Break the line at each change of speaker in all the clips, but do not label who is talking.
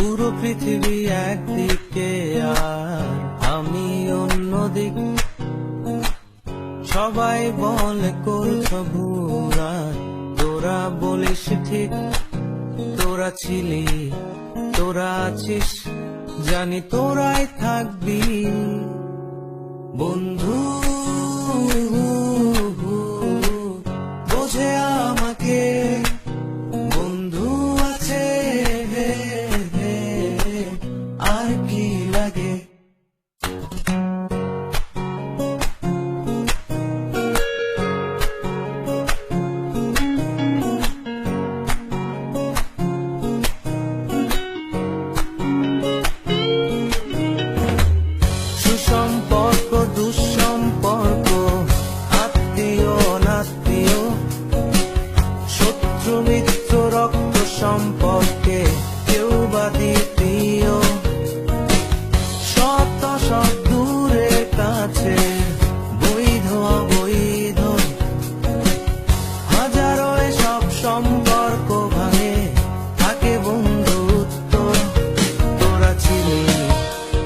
পুরো পৃথিবী একদিকে আর আমি অন্যদিক। সবাই বলে করছো ভুল, আর তোরা বলিস ঠিক। তোরা ছিলি, তোরা আছিস, জানি তোরাই থাকবি বন্ধু। বোঝে আমাকে বন্ধু আছে, আর কি লাগে। সুসম্পর্ক দুঃসম্পর্ক, আত্মীয় নাত্মীয়, শত্রু মিত্র রক্ত সম্পর্কে কেউ বা দ্বিতীয়। সৎ অসৎ দূরের কাছে, বৈধ অবৈধ, হাজারো এসব সম্পর্ক ভাঙে, থাকে বন্ধুত্ব। তোরা ছিলি,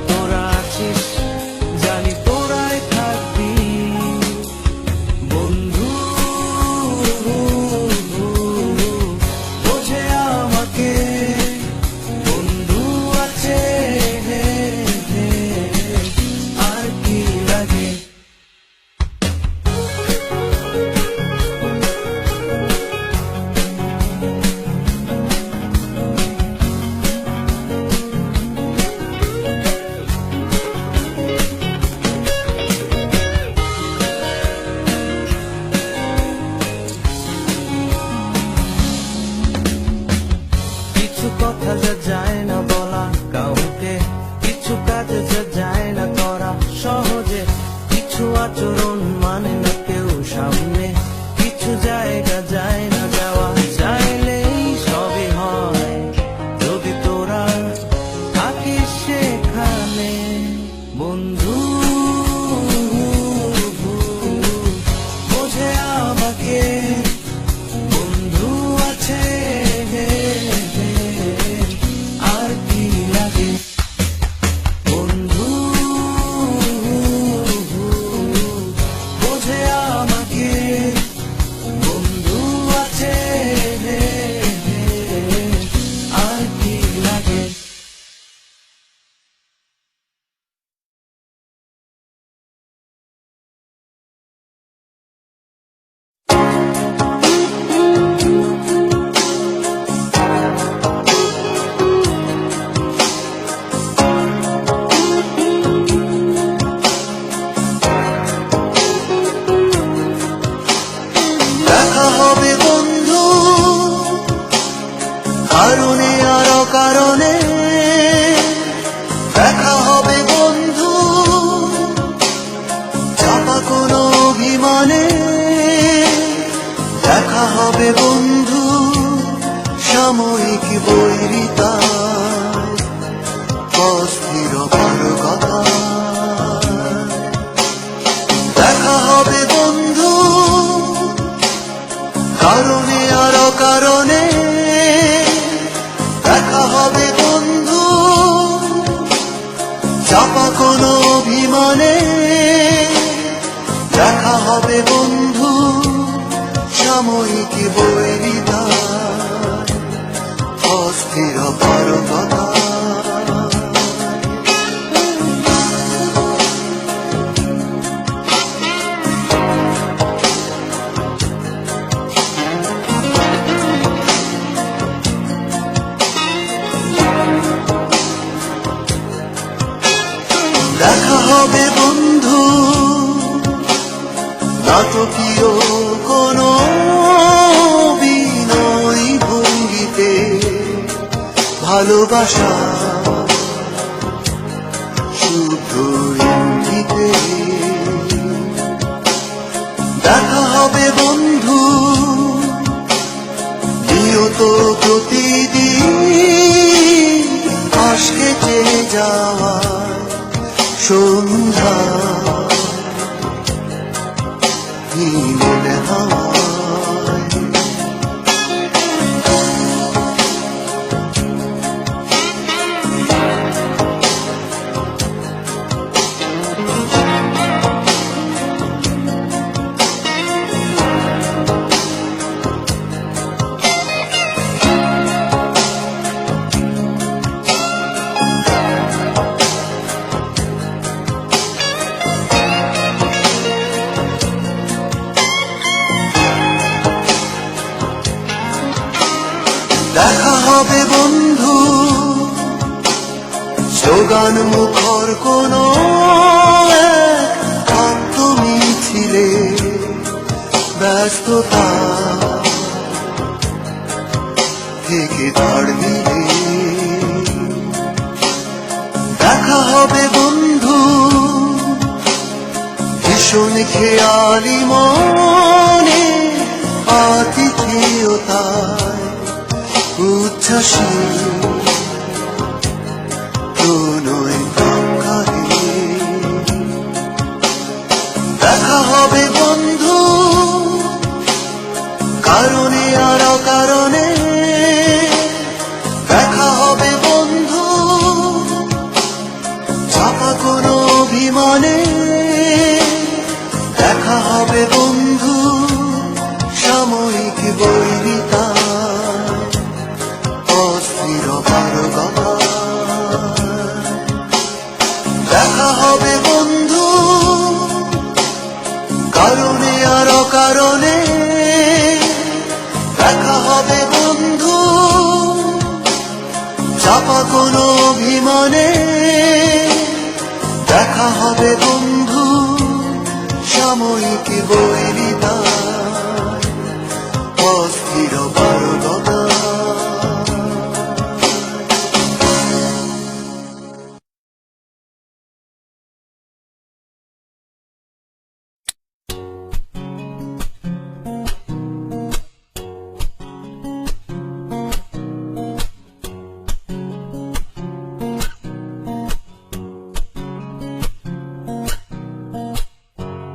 তোরা আছিস, জানি তোরাই থাকবি বন্ধু। বোঝে আমাকে বন্ধু আছে, আর কি লাগে। কিছু কথা যা যায় না বলা কাউকে, কিছু কাজ যা যায় না করা সহজে, কিছু আচরণ মানে না কেউ সামনে, কিছু জায়গা যায় না যাওয়া, চাইলেই সবই হয় যদি তোরা থাকিস সেখানে বন্ধু। বোঝে আমাকে বন্ধু আছে, আর কি লাগে বন্ধু। বোঝে আমাকে বন্ধু আছে, আর কি লাগে। দেখা হবে বন্ধু, কারণে আর অকারণে। দেখা হবে বন্ধু, চাপা কোনো অভিমানে। দেখা হবে বন্ধু, সাময়িক বৈরিতা, অস্থির কথা। দেখা হবে বন্ধু, কারণে আর অকারণে। দেখা হবে বন্ধু, চাপা কোনো অভিমানে। দেখা হবে বন্ধু, সাময়িক বৈরিতা, অস্থির কথা। দেখা হবে বন্ধু, নাটকীয় কোনো বিনয় ভঙ্গিতে, ভালোবাসা শুদ্ধ ইঙ্গিতে। দেখা হবে বন্ধু, নিয়ত প্রতিদিন আজকে চেয়ে যাওয়া সন্ধ্যা, মনে হয়
দেখা হবে বন্ধু স্লোগান মুখর কোন তুমি ছিলে ব্যস্ততা থেকে ধার দিলে দেখা হবে বন্ধু ভীষণ খেয়ালি মনে আতিথেয়তায় উচ্ছ্বাসী প্রণয় আকারে দেখা হবে বন্ধু কারণে আর অকারণে দেখা হবে বন্ধু চাপা কোনো অভিমানে দেখা হবে বন্ধু সাময়িক বৈরিতা অস্থির পারগতা দেখা হবে বন্ধু কারণে আর অকারণে দেখা হবে বন্ধু চাপা কোনো অভিমানে দেখা হবে বন্ধু সাময়িক বৈরিতা অস্থির পারগতা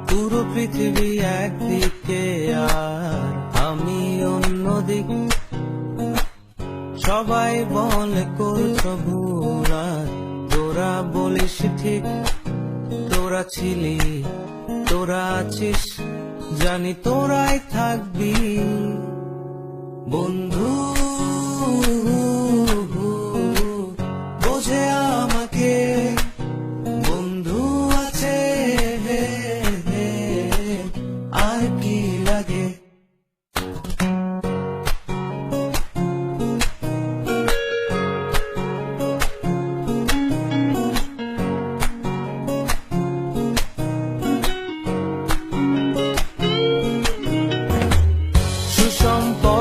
পুরো পৃথিবী একদিকে আর আমি অন্যদিক সবাই বলে করছো ভুরা তোরা বলিস ঠিক তোরা ছিলি তোরা আছিস জানি তোরাই থাকবি বন্ধু বোঝে আমাকে বন্ধু আছে আর কি লাগে সুসম্পর্ক